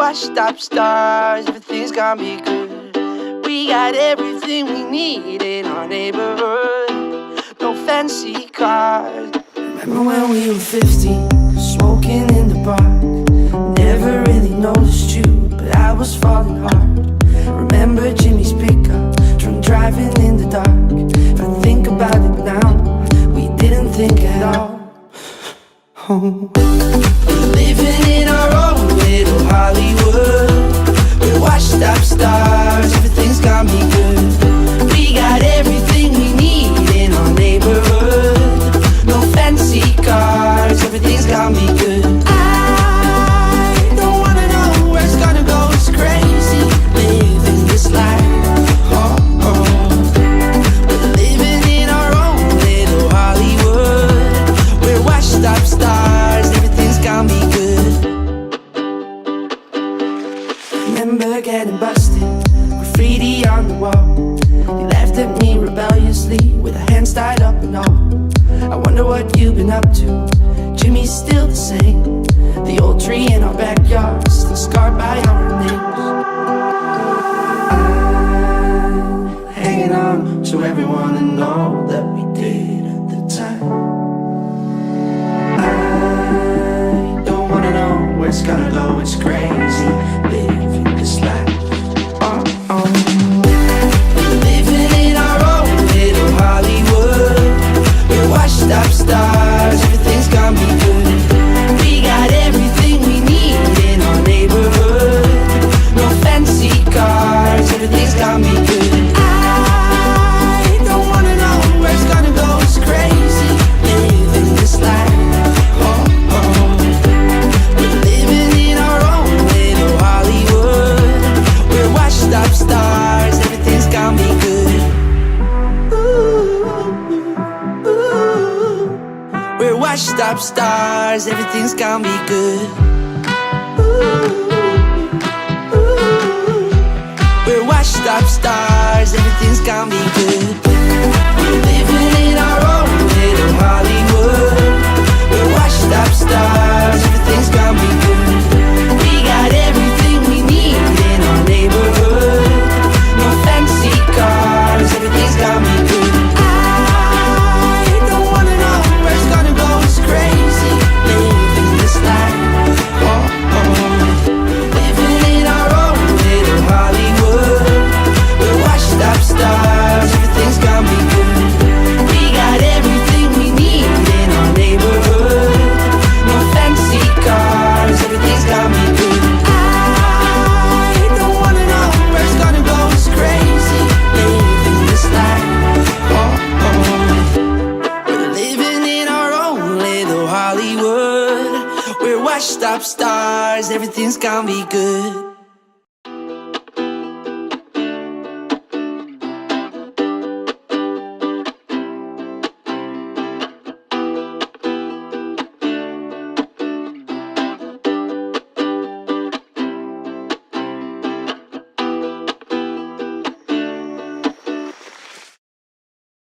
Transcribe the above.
washed up stars, everything's gonna be good. We got everything we need in our neighborhood. No fancy cars. Remember when we were 15, smoking in the park. Never really noticed you, but I was falling hard. Remember Jimmy's pickup, drunk driving in the dark. If I think about it now, we didn't think at all. Oh. We're living in our own little Hollywood. We're washed up stars, everything's gonna be good. We got everything we need in our neighborhood. No fancy cars, everything's gonna be good. I don't wanna know where it's gonna go, it's crazy living this life. Oh, oh. We're living in our own little Hollywood. We're washed up stars, everything's gonna be good. Remember getting busted, graffiti on the wall. You laughed at me rebelliously with our hands tied up and all. I wonder what you've been up to. Jimmy's still the same. The old tree in our backyard, still scarred by our names. I'm hanging on to everyone to know that we did at the time. I don't wanna know where it's gonna go, it's crazy living this life. We're living in our own little Hollywood. We're washed up stars, everything's gonna be good. We got everything we need in our neighborhood. No fancy cars, everything's gonna be good. I don't wanna know where it's gonna go, it's crazy living this life. Oh, oh. We're living in our own little Hollywood. We're washed up stars, everything's gonna be good. Ooh, ooh. We're washed up stars, everything's gonna be good. Ooh, ooh. We're washed up stars, everything's gonna be good. We're living in our own little Hollywood. We're washed up stars, everything's gonna be good. We got everything we need in our neighborhood. No fancy cars, everything's gonna be good. I don't wanna know where it's gonna go, it's crazy living this life. Oh, oh. Living in our own little Hollywood. We're washed up stars, everything's gonna be good. We got everything we need in our neighborhood. No fancy cars, everything's gonna be good. I don't wanna know where it's gonna go, it's crazy living this life. Oh, oh. We're living in our own little Hollywood. We're washed up stars, everything's gonna be good.